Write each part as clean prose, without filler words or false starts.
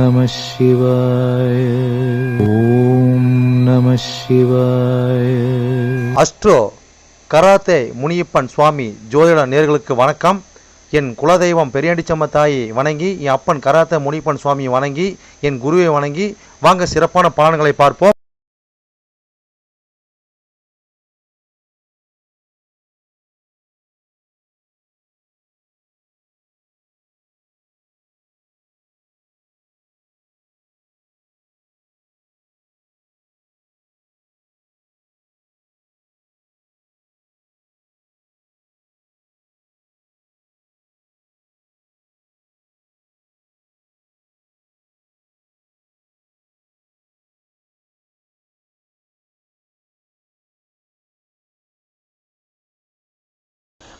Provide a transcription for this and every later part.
நம சிவாய. ஓம் நம சிவாய. அஸ்ட்ரோ கராத்தே முனியப்பன் சுவாமி ஜோதிட நேயர்களுக்கு வணக்கம். என் குலதெய்வம் பெரியாண்டிச்சம்ம தாயை வணங்கி, என் அப்பன் கராத்தே முனியப்பன் சுவாமியை வணங்கி, என் குருவை வணங்கி வாங்க சிறப்பான பலன்களை பார்ப்போம்.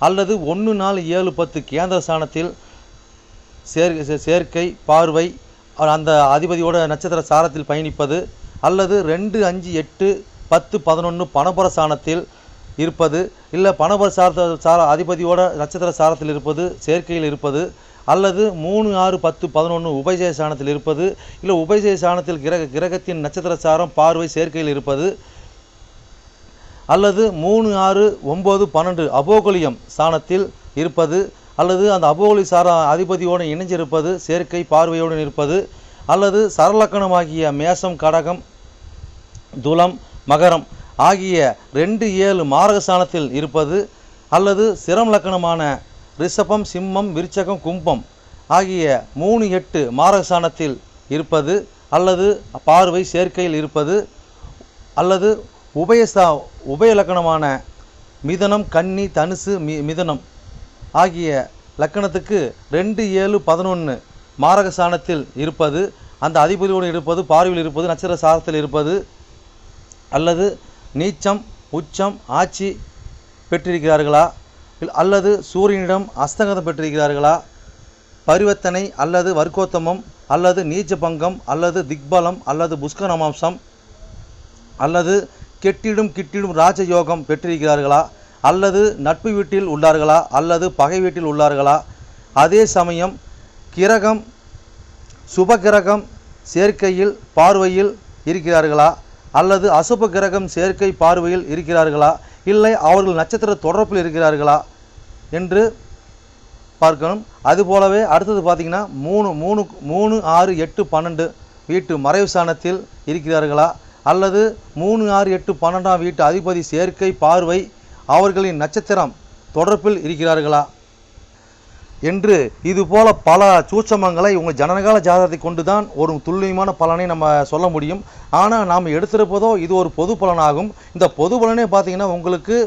அல்லது 1, 4, 7, 10 கேந்திர ஸ்தானத்தில் சேர்க்கை பார்வை அந்த அதிபதியோட நட்சத்திர சாரத்தில் பயணிப்பது, அல்லது 2, 5, 8, 10, 11 பணபர ஸ்தானத்தில் இருப்பது, இல்லை பணபர அதிபதியோட நட்சத்திர சாரத்தில் இருப்பது சேர்க்கையில் இருப்பது, அல்லது 3, 6, 10, 11 உபஜய ஸ்தானத்தில் இருப்பது, இல்லை உபஜய ஸ்தானத்தில் கிரகத்தின் நட்சத்திர சாரம் பார்வை சேர்க்கையில் இருப்பது, அல்லது 3, 6, 9, 12 அபோகலியம் ஸ்தானத்தில் இருப்பது, அல்லது அந்த அபோகலி சார அதிபதியோடு இணைஞ்சிருப்பது சேர்க்கை பார்வையோடு இருப்பது, அல்லது சரலக்கணமாகிய மேசம் கடகம் துலம் மகரம் ஆகிய 2, 7 மாரகஸ்தானத்தில் இருப்பது, அல்லது சிரம் லக்கணமான ரிஷபம் சிம்மம் விருச்சகம் கும்பம் ஆகிய 3, 8 மாரகஸ்தானத்தில் இருப்பது, அல்லது பார்வை சேர்க்கையில் இருப்பது, அல்லது உபய லக்கணமான மிதனம் கன்னி தனுசு மிதனம் ஆகிய லக்கணத்துக்கு 2, 7, 11 மாரகஸ்தானத்தில் இருப்பது, அந்த அதிபதியோடு இருப்பது பார்வையில் இருப்பது நட்சத்திர சாரத்தில் இருப்பது, அல்லது நீச்சம் உச்சம் ஆட்சி பெற்றிருக்கிறார்களா, அல்லது சூரியனிடம் அஸ்தங்கதம் பெற்றிருக்கிறார்களா, பரிவர்த்தனை அல்லது வர்க்கோத்தமம் அல்லது நீச்ச பங்கம் அல்லது திக்பலம் அல்லது புஷ்கரமாம்சம் அல்லது கெட்டிடும் ராஜயோகம் பெற்றிருக்கிறார்களா, அல்லது நட்பு வீட்டில் உள்ளார்களா அல்லது பகை வீட்டில் உள்ளார்களா, அதே சமயம் கிரகம் சுப கிரகம் சேர்க்கையில் பார்வையில் இருக்கிறார்களா, அல்லது அசுப கிரகம் சேர்க்கை பார்வையில் இருக்கிறார்களா, இல்லை அவர்கள் நட்சத்திர தொடர்பில் இருக்கிறார்களா என்று பார்க்கணும். அதுபோலவே அடுத்தது பார்த்திங்கன்னா 3, 6, 8, 12 வீட்டு மறைவு ஸ்தானத்தில் இருக்கிறார்களா, அல்லது 3, 6, 8, 12 வீட்டு அதிபதி சேர்க்கை பார்வை அவர்களின் நட்சத்திரம் தொடர்பில் இருக்கிறார்களா என்று இதுபோல பல சூட்சமங்களை உங்கள் ஜனனகால ஜாதகத்தை கொண்டு தான் ஒரு துல்லியமான பலனை நம்ம சொல்ல முடியும். ஆனால் நாம் எடுத்திருப்பதோ இது ஒரு பொது பலனாகும். இந்த பொது பலனே பார்த்திங்கன்னா உங்களுக்கு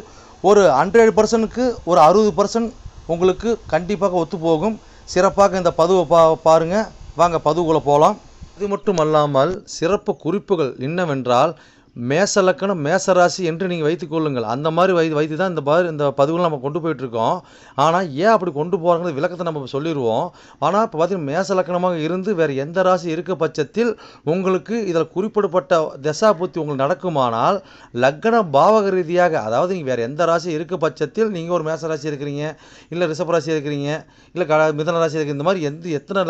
ஒரு 100%க்கு ஒரு 60% உங்களுக்கு கண்டிப்பாக ஒத்துப்போகும். சிறப்பாக இந்த பதிவை பாருங்கள். வாங்க பதிவுக்குள்ளே போகலாம். இது மட்டும் அல்லாமல் சிறப்பு குறிப்புகள் என்னவென்றால், மேச லக்கணம் மேசராசி என்று நீங்கள் வைத்துக்கொள்ளுங்கள். அந்த மாதிரி வைத்து தான் இந்த பதிவுகள் நம்ம கொண்டு போயிட்டுருக்கோம். ஆனால் ஏன் அப்படி கொண்டு போகிறாங்க விளக்கத்தை நம்ம சொல்லிடுவோம். ஆனால் இப்போ பார்த்திங்கன்னா மேச லக்கணமாக இருந்து வேறு எந்த ராசி இருக்க பட்சத்தில் உங்களுக்கு இதில் குறிப்பிடப்பட்ட தசாபுத்தி உங்களுக்கு நடக்குமானால் லக்கண பாவக ரீதியாக, அதாவது நீங்கள் வேறு எந்த ராசி இருக்க பட்சத்தில் நீங்கள் ஒரு மேச ராசி இருக்கிறீங்க, இல்லை ரிஷப ராசி இருக்கிறீங்க, இல்லை மிதன ராசி இருக்கிற இந்த மாதிரி எத்தனை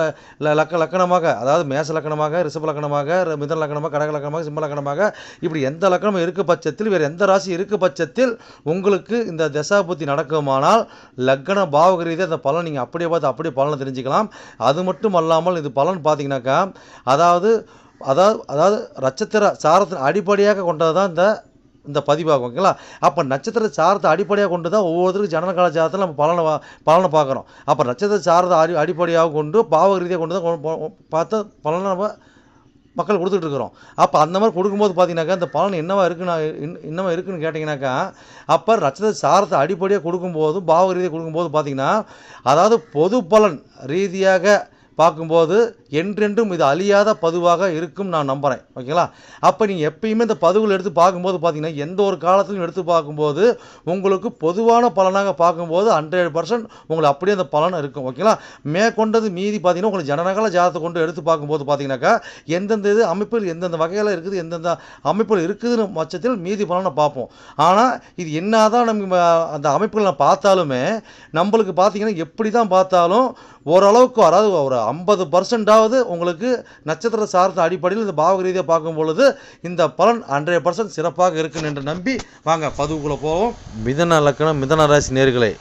லக்கணமாக, அதாவது மேச லக்கணமாக ரிஷப லக்கணமாக மிதன லக்கணமாக கடக லக்கணமாக சிம்ம லக்கணமாக இப்படி எந்த லக்கணம் இருக்க பட்சத்தில் வேறு எந்த ராசி இருக்க பட்சத்தில் உங்களுக்கு இந்த தசாபுத்தி நடக்குமானால் லக்கண பாவக ரீதியாக அந்த பலன் நீங்கள் அப்படியே பார்த்து அப்படியே பலனை தெரிஞ்சுக்கலாம். அது மட்டும் அல்லாமல் இது பலன் பார்த்தீங்கன்னாக்கா அதாவது நட்சத்திர சாரத்தின் அடிப்படையாக கொண்டது தான் இந்த பதிவாகும். ஓகேங்களா? அப்போ நட்சத்திர சாரத்தை அடிப்படையாக கொண்டு தான் ஒவ்வொருத்தருக்கும் ஜனனகால ஜாதகத்தில் நம்ம பலனை பார்க்குறோம். அப்போ நட்சத்திர சாரத்தை அடிப்படையாக கொண்டு பாவக ரீதியாக கொண்டு தான் பார்த்த பலனை நம்ம மக்கள் கொடுத்துட்ருக்குறோம். அப்போ அந்த மாதிரி கொடுக்கும்போது பார்த்தீங்கன்னாக்கா இந்த பலன் என்னவா இருக்குன்னு கேட்டிங்கனாக்கா, அப்போ நட்சத்திர சாரத்தை அடிப்படையாக கொடுக்கும்போது பாவக ரீதியாக கொடுக்கும்போது பார்த்தீங்கன்னா, அதாவது பொது பலன் ரீதியாக பார்க்கும்போது என்றென்றும் இது அழியாத பதிவாக இருக்கும் நான் நம்புகிறேன். ஓகேங்களா? அப்போ நீங்கள் எப்பயுமே இந்த பதிவுகள் எடுத்து பார்க்கும்போது பார்த்தீங்கன்னா எந்த ஒரு காலத்திலும் எடுத்து பார்க்கும்போது உங்களுக்கு பொதுவான பலனாக பார்க்கும்போது 100% உங்களுக்கு அப்படியே அந்த பலன் இருக்கும். ஓகேங்களா? மேற்கொண்டது மீதி பார்த்தீங்கன்னா உங்களுக்கு ஜனனகால ஜாதகத்தை கொண்டு எடுத்து பார்க்கும்போது பார்த்தீங்கன்னாக்கா எந்தெந்த இது அமைப்பில் எந்தெந்த வகையில் இருக்குது எந்தெந்த அமைப்பில் இருக்குதுன்னு பட்சத்தில் மீதி பலனை பார்ப்போம். ஆனால் இது என்னதான் நம்ம அந்த அமைப்புகளை பார்த்தாலுமே நம்மளுக்கு பார்த்தீங்கன்னா எப்படி தான் பார்த்தாலும் ஓரளவுக்கு, அதாவது ஒரு 50% அதாவது உங்களுக்கு நட்சத்திர சார்ந்த அடிப்படையில் இந்த பாவக ரீதியாக பார்க்கும் பொழுது இந்த பலன் 100% சிறப்பாக இருக்குன்னு என்று நம்பி வாங்க பதிவுக்குள்ளே போவோம். மிதன லக்னம் மிதன ராசி நேயர்களே,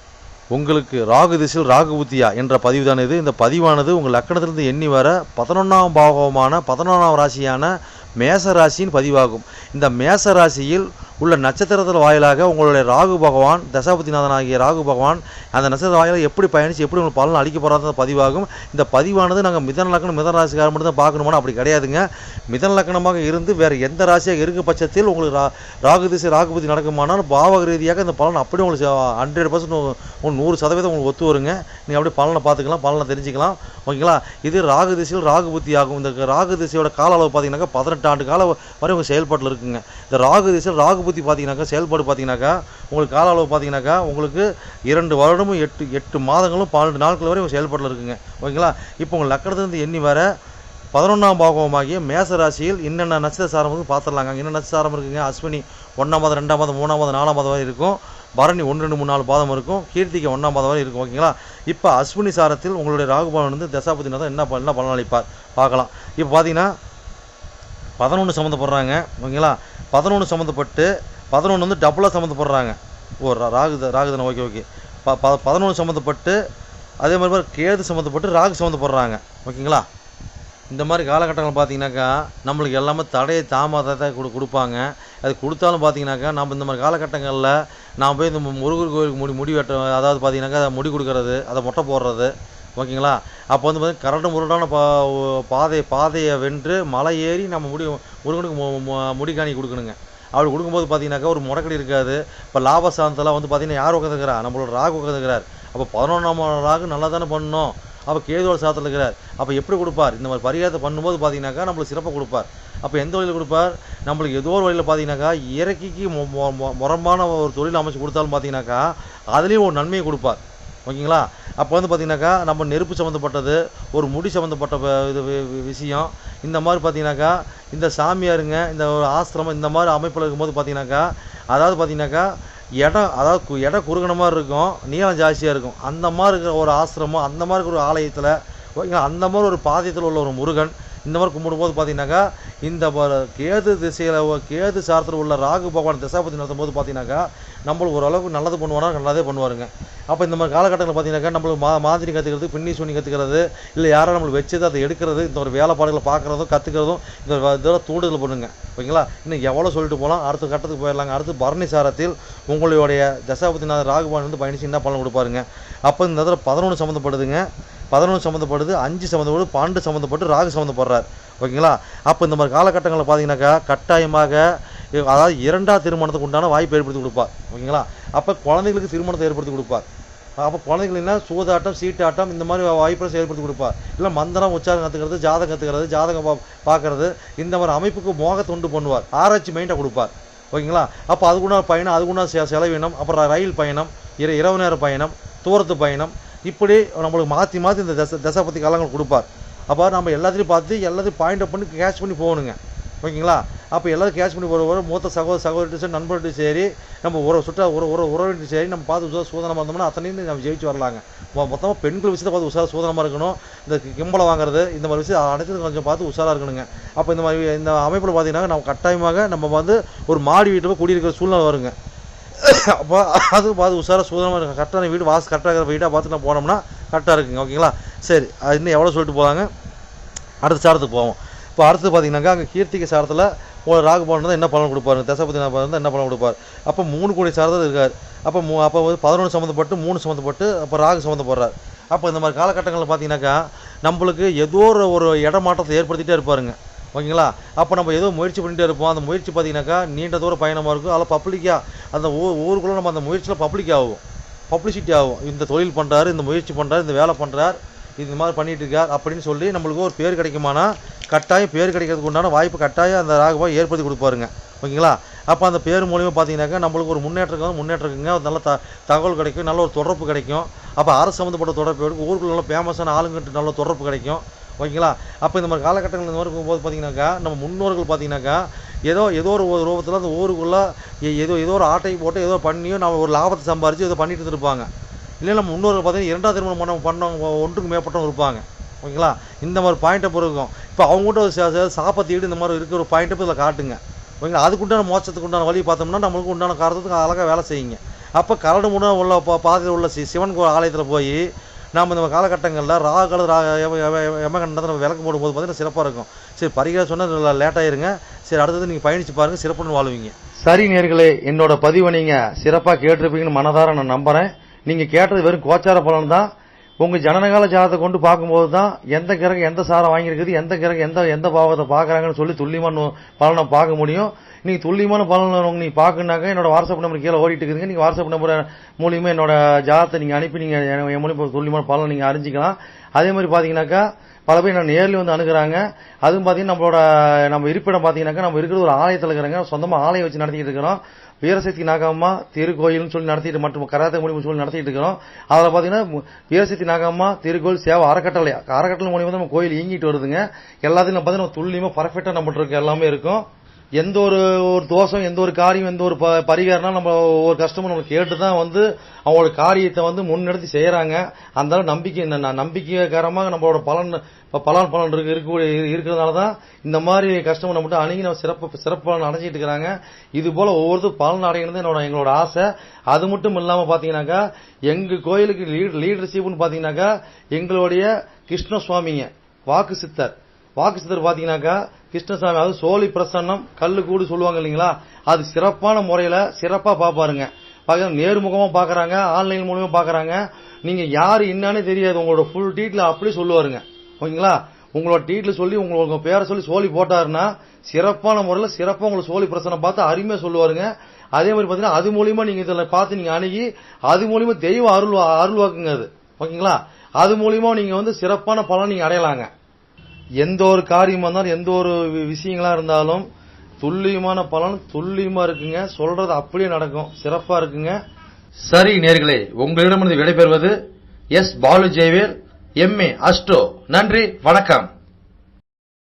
உங்களுக்கு ராகு திசையில் ராகு புத்தியா என்ற பதிவு தான் இது. இந்த பதிவானது உங்கள் லக்கணத்திலிருந்து எண்ணி வர 11ஆம் பாவமான 11ஆம் ராசியான மேச ராசியின் பதிவாகும். இந்த மேச ராசியில் உள்ள நட்சத்திரத்தில் வாயிலாக உங்களுடைய ராகு பகவான் தசாபதிநாதன் ஆகிய ராகு பகவான் அந்த நட்சத்திர வாயிலாக எப்படி பயணித்து எப்படி உங்களுக்கு பலன் அளிக்க போகிறாத பதிவாகும். இந்த பதிவானது நாங்கள் மிதன லக்னம் மிதன ராசிக்காரர் மட்டும் தான் பார்க்கணுமானா அப்படி கிடையாதுங்க. மிதன லக்னமாக இருந்து வேறு எந்த ராசியாக இருக்க பட்சத்தில் உங்களுக்கு ராகு திசை ராகு புத்தி நடக்குமானால் பாவக ரீதியாக இந்த பலன் அப்படியே உங்களுக்கு 100% 100% உங்களுக்கு ஒத்து வருங்க. நீங்கள் அப்படியே பலனை பார்த்துக்கலாம், பலனை தெரிஞ்சுக்கலாம். ஓகேங்களா? இது ராகு திசையில் ராகு புத்தி ஆகும். இந்த ராகு திசையோட கால அளவு பார்த்தீங்கன்னாக்கா 18 ஆண்டு காலம் வரை உங்கள் செயல்பாட்டில் இருக்குங்க. இந்த ராகு திசையில் ராகு புத்தி பார்த்தீங்கன்னாக்கா செயல்பாடு பார்த்தீங்கன்னாக்கா உங்களுக்கு கால அளவு பார்த்தீங்கன்னாக்கா உங்களுக்கு 2 வருடமும் 8 மாதங்களும் 12 நாட்கள் வரை உங்கள் செயல்பாட்டில் இருக்குங்க. ஓகேங்களா? இப்போ உங்கள் லக்கணத்திலிருந்து எண்ணி வர 11ஆம் பாகமாகிய மேச ராசியில் என்னென்ன நட்சத்திர சாரம் வந்து பார்த்துடலாங்க. என்ன நட்சத்திர சாரம் இருக்குங்க? அஸ்வினி 1ஆம் மாதம் 2ஆம் மாதம் 3ஆம் மாதம் 4ஆம் மாதம் வரை இருக்கும். பரணி 1 2 3 4 பாதம் இருக்கும். கீர்த்திகை 1ஆம் மாதம் வரை இருக்கும். ஓகேங்களா? இப்போ அஸ்வினி சாரத்தில் உங்களுடைய ராகுபவன் வந்து தசாபதிநாதன் என்ன பலன் அளிப்பார் பார்க்கலாம். இப்போ பார்த்தீங்கன்னா 11 சம்மந்தப்படுறாங்க. ஓகேங்களா? 11 சம்மந்தப்பட்டு 11 வந்து டபுளாக சம்மந்தப்படுறாங்க. ராகுதன ஓகே 11 சம்மந்தப்பட்டு அதே மாதிரி கேது சம்மந்தப்பட்டு ராகு சம்மந்தப்படுறாங்க. ஓகேங்களா? இந்த மாதிரி காலகட்டங்கள் பார்த்தீங்கன்னாக்கா நம்மளுக்கு எல்லாமே தடையை தாமதத்தை கொடுப்பாங்க. அது கொடுத்தாலும் பார்த்தீங்கன்னாக்கா நம்ம இந்த மாதிரி காலகட்டங்களில் நான் போய் இந்த முருகர் கோயிலுக்கு முடி வெட்ட, அதாவது பார்த்தீங்கன்னாக்கா அதை முடி கொடுக்கறது, அதை மொட்டை போடுறது. ஓகேங்களா? அப்போ வந்து பார்த்தீங்கன்னா கரடு முரடான பாதையை வென்று மலை ஏறி நம்ம முருகனுக்கு முடிக்காணி கொடுக்கணுங்க. அப்படி கொடுக்கும்போது பார்த்தீங்கன்னாக்கா ஒரு முடக்கடி இருக்காது. இப்போ லாபசாந்தெல்லாம் வந்து பார்த்தீங்கன்னா யார் உட்காந்துக்கிறா? நம்மளோட ராகு உட்காந்துக்கிறார். அப்போ 11ஆம் ராகு நல்லா தானே பண்ணணும். அப்போ கேதுவோட சாத்தில் இருக்கிறார். அப்போ எப்படி கொடுப்பார்? இந்த மாதிரி பரிகாரத்தை பண்ணும்போது பார்த்தீங்கன்னாக்கா நம்மளுக்கு சிறப்பாக கொடுப்பார். அப்போ எந்த வழியில் கொடுப்பார்? நம்மளுக்கு ஏதோ ஒரு வழியில் பார்த்தீங்கன்னாக்கா இயற்கைக்கு முரம்பான ஒரு தொழில் அமைச்சு கொடுத்தாலும் பார்த்தீங்கன்னாக்கா அதுலேயும் ஒரு நன்மையை கொடுப்பார். ஓகேங்களா? அப்போ வந்து பார்த்தீங்கன்னாக்கா நம்ம நெருப்பு சம்மந்தப்பட்டது, ஒரு முடி சம்மந்தப்பட்ட இது விஷயம், இந்த மாதிரி பார்த்தீங்கன்னாக்கா இந்த சாமியாருங்க இந்த ஒரு ஆசிரமம் இந்த மாதிரி அமைப்பில் இருக்கும்போது பார்த்தீங்கன்னாக்கா அதாவது பார்த்தீங்கன்னாக்கா இடம் குறுகின மாதிரி இருக்கும், நீளம் ஜாஸ்தியாக இருக்கும். அந்த மாதிரி இருக்கிற ஒரு ஆசிரமம், அந்த மாதிரி இருக்கிற ஒரு ஆலயத்தில் ஓகேங்களா அந்த மாதிரி ஒரு பாதியத்தில் உள்ள ஒரு முருகன் இந்த மாதிரி கும்பிடும்போது பார்த்தீங்கன்னாக்கா இந்த கேது திசையில் கேது சாரத்தில் உள்ள ராகு பகவான் தசாபதி நடத்தும் போது பார்த்தீங்கன்னாக்கா நம்மளுக்கு ஓரளவுக்கு நல்லது பண்ணுவானா நல்லாதே பண்ணுவாருங்க. அப்போ இந்த மாதிரி காலகட்டத்தில் பார்த்தீங்கன்னாக்கா நம்மளுக்கு மாதிரி கற்றுக்கிறது, பின்னி சுண்ணி கற்றுக்கிறது, இல்லை யாரும் நம்மளுக்கு வச்சது அதை எடுக்கிறது, இந்த ஒரு வேலைப்பாடுகளை பார்க்குறதும் கற்றுக்கிறதும் இந்த இதெல்லாம் தூண்டுதல் பண்ணுங்க. ஓகேங்களா? இன்னும் எவ்வளோ சொல்லிட்டு போகலாம். அடுத்த கட்டத்துக்கு போயிடலாங்க. அடுத்து பரணி சாரத்தில் உங்களுடைய தசாபதிநாதன் ராகுபான் வந்து பயணிச்சு என்ன பலன் கொடுப்பாருங்க. அப்போ இந்த இடத்துல 11 சம்மந்தப்படுதுங்க. 11 சம்மந்தப்படுது, 5 சம்மந்தப்படுது, 12 சம்மந்தப்பட்டு ராகு சம்மந்தப்படுறார். ஓகேங்களா? அப்போ இந்த மாதிரி காலகட்டங்களில் பார்த்தீங்கன்னாக்கா கட்டாயமாக அதாவது 2ஆம் திருமணத்துக்கு உண்டான வாய்ப்பு ஏற்படுத்தி கொடுப்பார். ஓகேங்களா? அப்போ குழந்தைகளுக்கு திருமணத்தை ஏற்படுத்தி கொடுப்பார். அப்போ குழந்தைகள்னா சூதாட்டம் சீட்டாட்டம் இந்த மாதிரி வாய்ப்பை ஏற்படுத்தி கொடுப்பார். இல்லை மந்திரம் உச்சாரம் கற்றுக்கிறது, ஜாதகம் பார்க்கறது, இந்த மாதிரி அமைப்புக்கு மோகத்தை உண்டு பண்ணுவார். ஆராய்ச்சி மைண்டை கொடுப்பார். ஓகேங்களா? அப்போ அதுக்குண்டான பயணம், அதுக்குண்டான செலவினம், அப்புறம் ரயில் பயணம், இரவு நேர பயணம், தூரத்து பயணம், இப்படி நம்மளுக்கு மாற்றி இந்த தசாபதி காலங்கள் கொடுப்பார். அப்போ நம்ம எல்லாத்தையும் பார்த்து எல்லாத்தையும் பாயிண்ட் அப் பண்ணி கேஷ் பண்ணி போகணுங்க. ஓகேங்களா? அப்போ எல்லாரும் கேஷ் பண்ணி போகிற மூத்த சகோதரிட்டு சரி, நண்பர்கிட்ட சரி, நம்ம உறவிட்டு சரி, நம்ம பார்த்து சூதனமாக இருந்தோம்னா அத்தனையும் நம்ம ஜெயிச்சு வரலாங்க. மொத்தமாக பெண்கள் விஷயத்தை பார்த்து சூதனமாக இருக்கணும். இந்த கிம்பளை வாங்குறது இந்த மாதிரி விஷயம் அனைத்து கொஞ்சம் பார்த்து உஷாராக இருக்கணுங்க. அப்போ இந்த மாதிரி இந்த அமைப்பில் பார்த்தீங்கன்னா நம்ம கட்டாயமாக நம்ம வந்து ஒரு மாடி வீட்டில் போய் குடியிருக்கிற சூழ்நிலை வருங்க. அப்போ அது பார்த்து உஷாராக சூதனமாக இருக்கும். கரெக்டான வீடு கரெக்டாக இருக்கிற வீடாக பார்த்து நம்ம போனோம்னா கரெக்டாக இருக்குங்க. ஓகேங்களா? சரி, அது இன்னும் எவ்வளோ சொல்லிட்டு போகிறாங்க. அடுத்த சாரத்துக்கு போவோம். இப்போ அடுத்து பார்த்தீங்கன்னாக்கா அங்கே கீர்த்திகை சாரத்தில் ஒரு ராகு பலன் என்ன பலன் கொடுப்பாரு, தசாபதி இருந்தால் என்ன பலன் கொடுப்பார். அப்போ 3 கோடி சாரத்தில் இருக்கார். அப்போ வந்து 11 சம்மந்தப்பட்டு 3 சம்மந்தப்பட்டு அப்போ ராகு சம்மந்தப்படுறார். அப்போ இந்த மாதிரி காலகட்டங்களில் பார்த்தீங்கன்னாக்கா நம்மளுக்கு ஏதோ ஒரு இடமாற்றத்தை ஏற்படுத்திகிட்டே இருப்பாருங்க. ஓகேங்களா? அப்போ நம்ம ஏதோ முயற்சி பண்ணிகிட்டே இருப்போம். அந்த முயற்சி பார்த்தீங்கன்னாக்கா நீண்ட தூர பயணமாக இருக்கும். அதில் பப்ளிக்காக அந்த ஊருக்குள்ளே நம்ம அந்த முயற்சியில் பப்ளிசிட்டி ஆகும். இந்த தொழில் பண்ணுறாரு, இந்த முயற்சி பண்ணுறாரு, இந்த வேலை பண்ணுறார், இந்த மாதிரி பண்ணிகிட்டு இருக்கார் அப்படின்னு சொல்லி நம்மளுக்கு ஒரு பேர் கிடைக்குமானா கட்டாயம் பேர் கிடைக்கிறதுக்கு உண்டான வாய்ப்பு கட்டாயம் அந்த ராகுபாய் ஏற்படுத்தி கொடுப்பாருங்க. ஓகேங்களா? அப்போ அந்த பேர் மூலியமாக பார்த்தீங்கன்னாக்கா நம்மளுக்கு ஒரு முன்னேற்றங்க நல்ல தகவல் கிடைக்கும், நல்ல ஒரு தொடர்பு கிடைக்கும். அப்போ அரசு சம்மந்தப்பட்ட தொடர்பு கிடைக்கும், ஊருக்குள்ள நல்ல ஃபேமஸான ஆளுங்கிட்ட நல்ல தொடர்பு கிடைக்கும். ஓகேங்களா? அப்போ இந்த மாதிரி காலகட்டங்கள் இந்த மாதிரி போகும்போது பார்த்தீங்கன்னாக்கா நம்ம முன்னோர்கள் பார்த்தீங்கன்னாக்கா ஏதோ ஒரு ரூபத்தில் அந்த ஊருக்குள்ளே ஏதோ ஒரு ஆட்டை போட்டு ஏதோ பண்ணியோ நம்ம ஒரு லாபத்தை சம்பாரித்து ஏதோ பண்ணிட்டு இருப்பாங்க. இல்லை நம்ம முன்னோர்கள் பார்த்தீங்கன்னா 2ஆம் திருமணம் பண்ணவங்க ஒன்றுக்கு மேற்பட்டவங்க இருப்பாங்க. ஓகேங்களா. இந்த மாதிரி பாயிண்ட்டை பொறுக்கும். இப்போ அவங்ககிட்ட சாப்பத்தீடு இந்த மாதிரி இருக்கிற ஒரு பாயிண்ட்டை இதில் காட்டுங்க. ஓகேங்களா. அதுக்குண்டான மோட்சத்துக்கு உண்டான வழி பார்த்தோம்னா நம்மளுக்கு உண்டான காரணத்துக்கு அழகாக வேலை செய்யுங்க. அப்போ கரடு முன்னாடி உள்ள பாதையில் உள்ள சிவன் ஆலயத்தில் போய் நாம் இந்த காலகட்டங்களில் ராகால யமகண்டத்தை நம்ம விளக்கு போடும்போது பார்த்தீங்கன்னா சிறப்பாக இருக்கும். சரி, பரிகாரம் சொன்னால் லேட்டாயிருங்க. சரி, அடுத்தது நீங்கள் பயணித்து பாருங்கள், சிறப்புன்னு வாழ்வீங்க. சரி நேயர்களே, என்னோட பதிவை நீங்கள் சிறப்பாக கேட்டிருப்பீங்கன்னு மனதார நான் நம்புகிறேன். நீங்கள் கேட்டது வெறும் கோச்சார பலன் தான். உங்கள் ஜனனகால ஜாதத்தை கொண்டு பார்க்கும்போது தான் எந்த கிரகம் எந்த சாரம் வாங்கியிருக்குது, எந்த கிரகம் எந்த பாவத்தை பார்க்குறாங்கன்னு சொல்லி துல்லியமான பலனை பார்க்க முடியும். நீங்கள் துல்லியமான பலன் நீங்கள் பார்க்கணுனாக்கா என்னோட வாட்ஸ்அப் நம்பர் கீழே ஓடிட்டு இருக்குதுங்க. நீங்கள் வாட்ஸ்அப் நம்பர் மூலியமாக என்னோட ஜாதத்தை நீங்கள் அனுப்பி நீங்கள் என் மூலியமாக துல்லியமான பலனை நீங்கள் அறிஞ்சிக்கலாம். அதே மாதிரி பார்த்தீங்கன்னாக்கா பல பேர் நான் நேரில் வந்து அணுகுறாங்க. அதுவும் பார்த்தீங்கன்னா நம்ம இருப்பிடம் பார்த்தீங்கன்னாக்கா நம்ம இருக்கிற ஒரு ஆலயத்தில் இருக்கிறாங்க. சொந்தமாக ஆலயம் வச்சு நடத்திட்டு இருக்கிறோம். வீரசக்தி நாகம்மா திருக்கோயில்னு சொல்லி நடத்திட்டு மற்றும் கராத்தே மூலியமாக சொல்லி நடத்திட்டு இருக்கிறோம். அதில் பார்த்தீங்கன்னா வீரசக்தி நாகம்மா திருக்கோயில் சேவை அறக்கட்டளை மூலியமாக நம்ம கோயில் இயங்கிட்டு வருதுங்க. எல்லாத்தையும் பார்த்தீங்கன்னா துல்லியமாக பர்ஃபெக்டாக நம்மகிட்ட இருக்க எல்லாமே இருக்கும். எந்த ஒரு தோஷம், எந்த ஒரு காரியம், எந்த ஒரு பரிகாரம்னா நம்ம ஒரு கஸ்டமர் நம்ம கேட்டு தான் வந்து அவங்களோட காரியத்தை வந்து முன்னெடுத்து செய்யறாங்க. அந்த நம்பிக்கைகரமாக நம்மளோட பலன் இருக்கிறதுனால தான் இந்த மாதிரி கஸ்டமர் நம்மகிட்ட அணுகி நம்ம சிறப்பு பலன் அடைஞ்சிட்டு இருக்கிறாங்க. இது போல ஒவ்வொருத்தரும் பலன் அடைகிறது எங்களோட ஆசை. அது மட்டும் இல்லாம பாத்தீங்கன்னாக்கா எங்க கோயிலுக்கு லீடர்ஷிப்னு பாத்தீங்கன்னாக்கா எங்களுடைய கிருஷ்ணசுவாமிங்க வாக்கு சித்தர் பாத்தீங்கன்னாக்கா கிருஷ்ணசாமி, அதாவது சோழி பிரசன்னம் கல்லு கூடு சொல்லுவாங்க இல்லைங்களா, அது சிறப்பான முறையில சிறப்பா பாப்பாருங்க. நேர்முகமா பாக்குறாங்க, ஆன்லைன் மூலமா பாக்குறாங்க. நீங்க யாரு என்னன்னு தெரியாது, உங்களோட ஃபுல் டீட்ல அப்படி சொல்லுவாருங்க. ஓகேங்களா. உங்களோட டீட்ல சொல்லி உங்க பேரை சொல்லி சோழி போட்டாருன்னா சிறப்பான முறையில சிறப்பா உங்களுக்கு சோழி பிரசனம் பார்த்து அருமையா சொல்லுவாருங்க. அதே மாதிரி பாத்தீங்கன்னா அது மூலியமா நீங்க இதுல பார்த்து நீங்க அணுகி அது மூலியமா தெய்வ அருள்வாக்குங்க அது. ஓகேங்களா. அது மூலியமா நீங்க வந்து சிறப்பான பலன் நீங்க அடையலாங்க. எந்த ஒரு காரியமா இருந்தாலும் எந்த ஒரு விஷயங்களா இருந்தாலும் துல்லியமான பலன் துல்லியமா இருக்குங்க. சொல்றது அப்படியே நடக்கும், சிறப்பா இருக்குங்க. சரி நேயர்களே, உங்களிடமிருந்து விடைபெறுவது S. Balu Jayavel, MA astro. நன்றி, வணக்கம்.